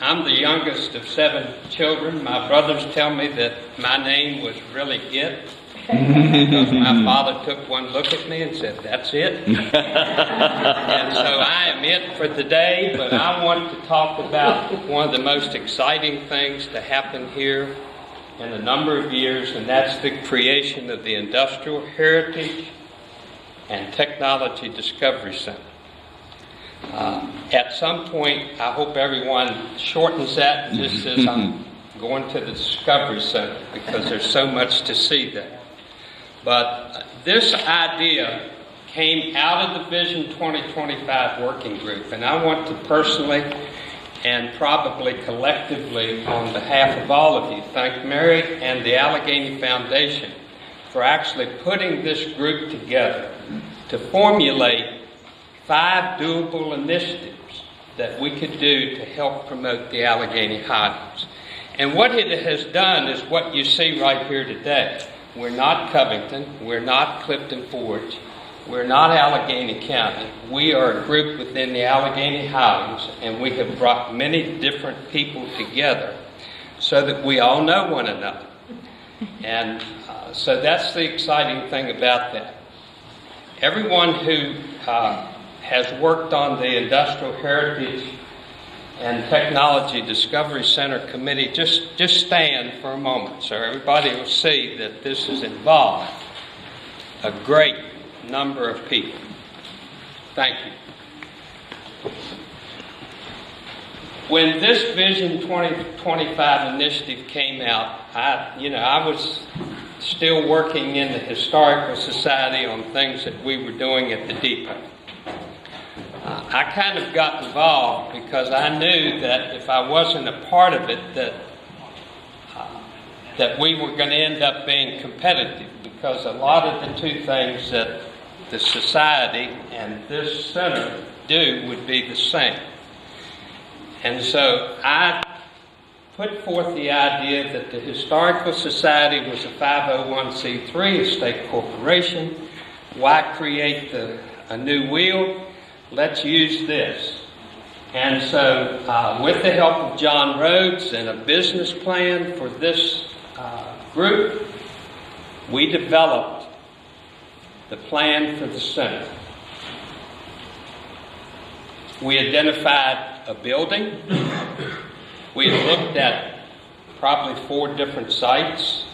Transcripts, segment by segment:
I'm the youngest of 7 children. My brothers tell me that my name was really it, because my father took one look at me and said, "That's it." And so I am it for today, but I want to talk about one of the most exciting things to happen here in a number of years, and that's the creation of the Industrial Heritage and Technology Discovery Center. At some point, I hope everyone shortens that and just says, "I'm going to the Discovery Center," because there's so much to see there. But this idea came out of the Vision 2025 working group, and I want to personally and probably collectively on behalf of all of you thank Mary and the Alleghany Foundation for actually putting this group together to formulate 5 doable initiatives that we could do to help promote the Alleghany Highlands. And what it has done is what you see right here today. We're not Covington, we're not Clifton Forge, we're not Alleghany County. We are a group within the Alleghany Highlands, and we have brought many different people together so that we all know one another. And so that's the exciting thing about that. Everyone who has worked on the Industrial Heritage and Technology Discovery Center Committee, just stand for a moment so everybody will see that this has involved a great number of people. Thank you. When this Vision 2025 initiative came out, I was still working in the Historical Society on things that we were doing at the depot. I kind of got involved because I knew that if I wasn't a part of it, that we were going to end up being competitive, because a lot of the two things that the society and this center do would be the same. And so I put forth the idea that the Historical Society was a 501c3, a state corporation. Why create a new wheel? Let's use this. And so with the help of John Rhodes and a business plan for this group, we developed the plan for the center. We identified a building. We had looked at probably 4 different sites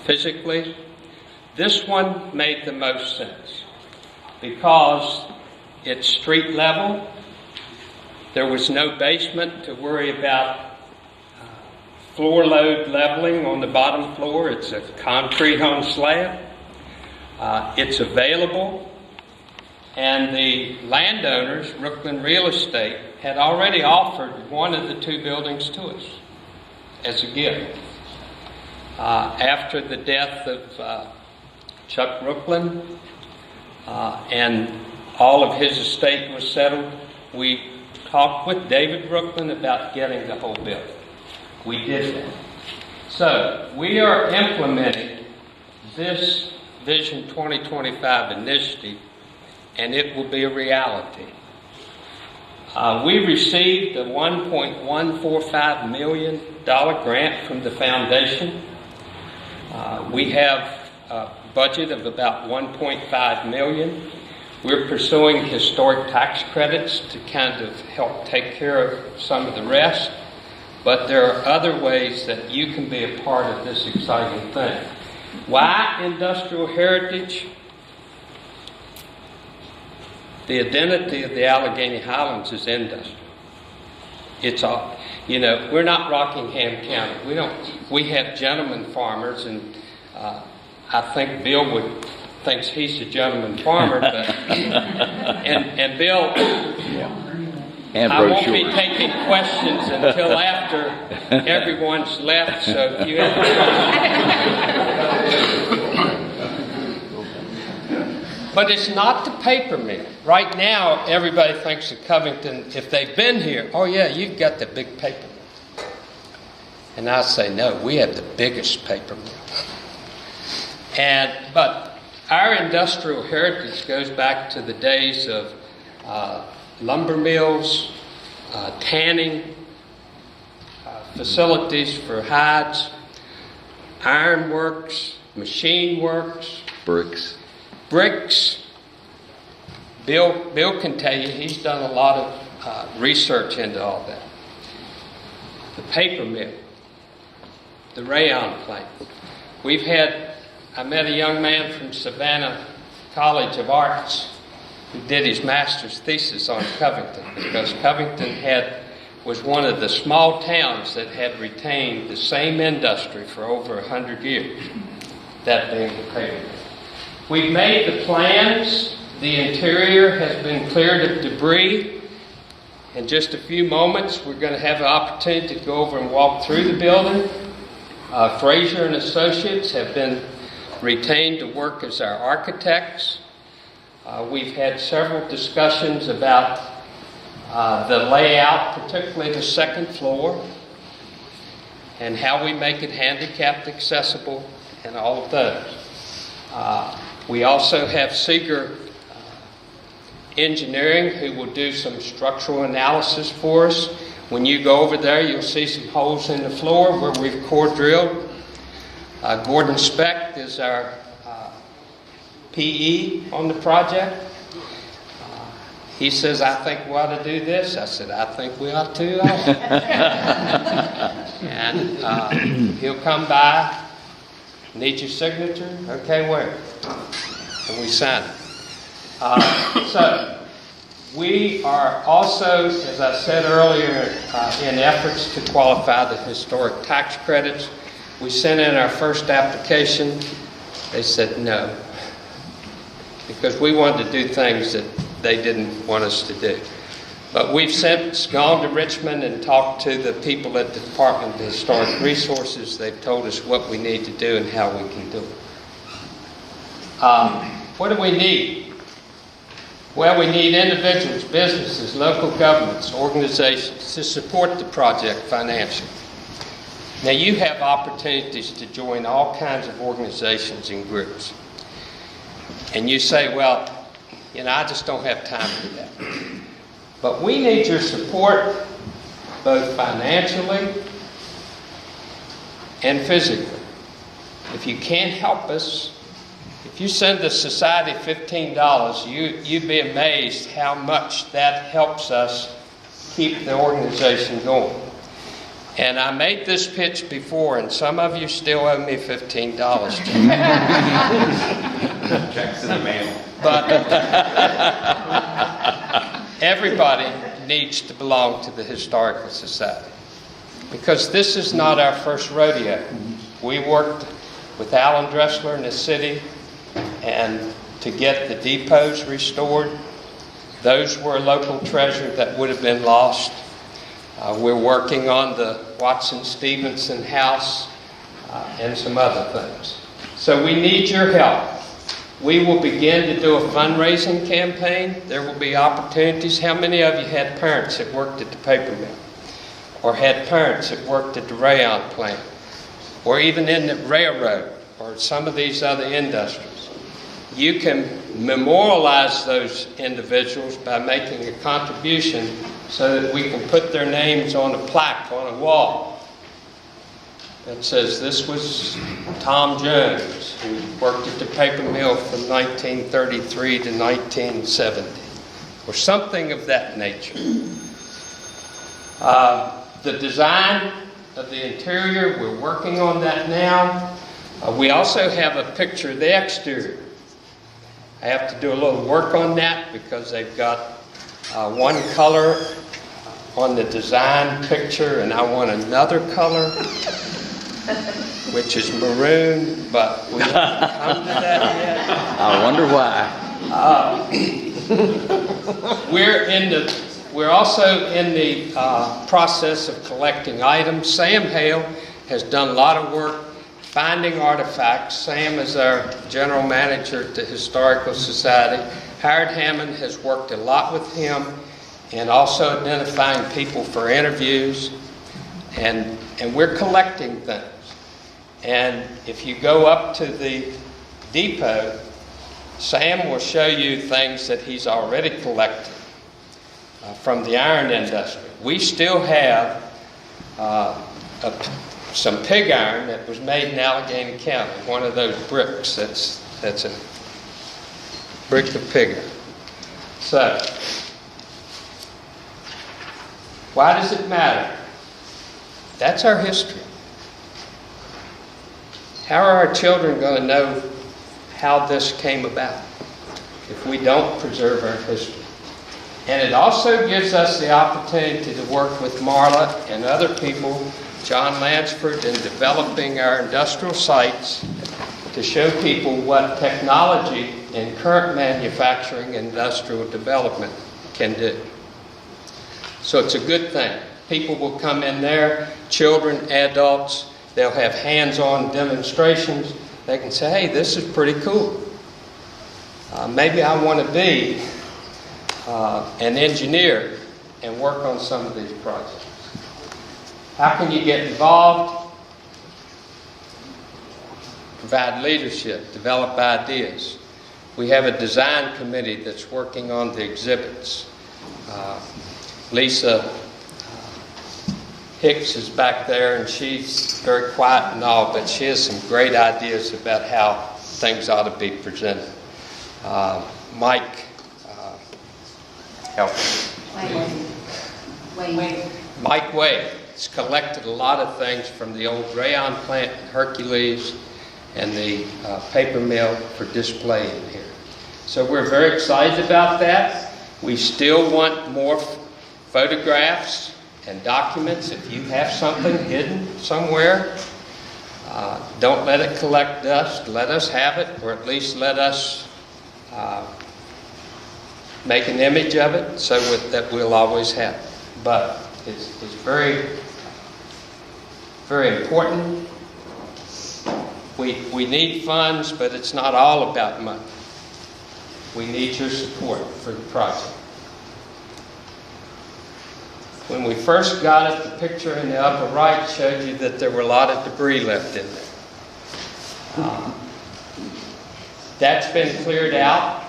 physically. This one made the most sense because it's street level. There was no basement to worry about floor load leveling on the bottom floor. It's a concrete on slab. It's available. And the landowners, Brooklyn Real Estate, had already offered one of the 2 buildings to us as a gift. After the death of Chuck Brooklyn and all of his estate was settled, we talked with David Brooklyn about getting the whole building. We did that. So we are implementing this Vision 2025 initiative, and it will be a reality. We received a $1.145 million grant from the foundation. We have a budget of about $1.5 million. We're pursuing historic tax credits to kind of help take care of some of the rest. But there are other ways that you can be a part of this exciting thing. Why industrial heritage? The identity of the Alleghany Highlands is industrial. It's all, we're not Rockingham County. We have gentleman farmers, and I think Bill thinks he's a gentleman farmer, but and Bill, I won't be taking questions until after everyone's left, so you have But it's not the paper mill. Right now, everybody thinks of Covington, if they've been here, oh yeah, you've got the big paper mill. And I say, no, we have the biggest paper mill. But our industrial heritage goes back to the days of lumber mills, tanning, facilities for hides, ironworks, machine works, Bricks. bricks. Bill can tell you he's done a lot of research into all that. The paper mill, the rayon plant. I met a young man from Savannah College of Arts who did his master's thesis on Covington, because Covington was one of the small towns that had retained the same industry for over 100 years, that being the paper mill. We've made the plans. The interior has been cleared of debris. In just a few moments, we're going to have an opportunity to go over and walk through the building. Fraser and Associates have been retained to work as our architects. We've had several discussions about the layout, particularly the second floor, and how we make it handicapped accessible, and all of those. We also have Seeger Engineering, who will do some structural analysis for us. When you go over there, you'll see some holes in the floor where we've core drilled. Gordon Speck is our PE on the project. He says, I think we ought to do this. I said, I think we ought to also. And he'll come by, need your signature? Okay, where? And we sign it. So, we are also, as I said earlier, in efforts to qualify the historic tax credits. We sent in our first application. They said no, because we wanted to do things that they didn't want us to do. But we've since gone to Richmond and talked to the people at the Department of Historic Resources. They've told us what we need to do and how we can do it. What do we need? Well, we need individuals, businesses, local governments, organizations to support the project financially. Now, you have opportunities to join all kinds of organizations and groups. And you say, well, I just don't have time for that. But we need your support, both financially and physically. If you can't help us, if you send the society $15, you'd be amazed how much that helps us keep the organization going. And I made this pitch before, and some of you still owe me $15. Checks in the mail. But everybody needs to belong to the Historical Society, because this is not our first rodeo. We worked with Alan Dressler in the city and to get the depots restored. Those were a local treasure that would have been lost. We're working on the Watson-Stevenson house and some other things. So we need your help. We will begin to do a fundraising campaign. There will be opportunities. How many of you had parents that worked at the paper mill? Or had parents that worked at the rayon plant? Or even in the railroad? Or some of these other industries? You can memorialize those individuals by making a contribution so that we can put their names on a plaque on a wall that says, this was Tom Jones, who worked at the paper mill from 1933 to 1970, or something of that nature. The design of the interior, we're working on that now. We also have a picture of the exterior. I have to do a little work on that because they've got one color on the design picture and I want another color, which is maroon, but we haven't come to that yet. I wonder why. We're also in the process of collecting items. Sam Hale has done a lot of work finding artifacts. Sam is our general manager at the Historical Society. Howard Hammond has worked a lot with him and also identifying people for interviews. And we're collecting things. And if you go up to the depot, Sam will show you things that he's already collected from the iron industry. We still have some pig iron that was made in Alleghany County, one of those bricks that's a brick of pig iron. So, why does it matter? That's our history. How are our children going to know how this came about if we don't preserve our history? And it also gives us the opportunity to work with Marla and other people, John Lansford, in developing our industrial sites to show people what technology in current manufacturing and industrial development can do. So it's a good thing. People will come in there, children, adults, they'll have hands-on demonstrations. They can say, hey, this is pretty cool. Maybe I want to be an engineer and work on some of these projects. How can you get involved? Provide leadership, develop ideas. We have a design committee that's working on the exhibits. Lisa Hicks is back there, and she's very quiet and all, but she has some great ideas about how things ought to be presented. Mike, help me. Mike Wade has collected a lot of things from the old rayon plant in Hercules and the paper mill for display in here. So we're very excited about that. We still want more photographs and documents. If you have something hidden somewhere, don't let it collect dust. Let us have it, or at least let us make an image of it so that we'll always have it. But it's very, very important. We need funds, but it's not all about money. We need your support for the project. When we first got it, the picture in the upper right showed you that there were a lot of debris left in there. That's been cleared out.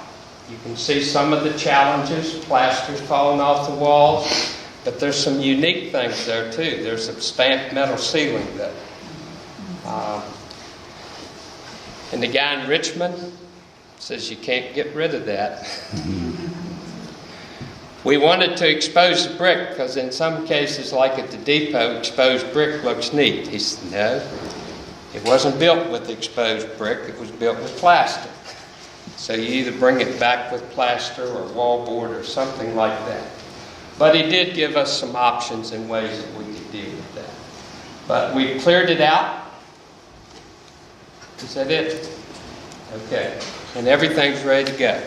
You can see some of the challenges, plaster's falling off the walls, but there's some unique things there too. There's a stamped metal ceiling there. And the guy in Richmond says you can't get rid of that. We wanted to expose the brick because in some cases, like at the depot, exposed brick looks neat. He said, no, it wasn't built with exposed brick, it was built with plaster. So you either bring it back with plaster or wallboard or something like that. But he did give us some options and ways that we could deal with that. But we cleared it out. Is that it? Okay. And everything's ready to go.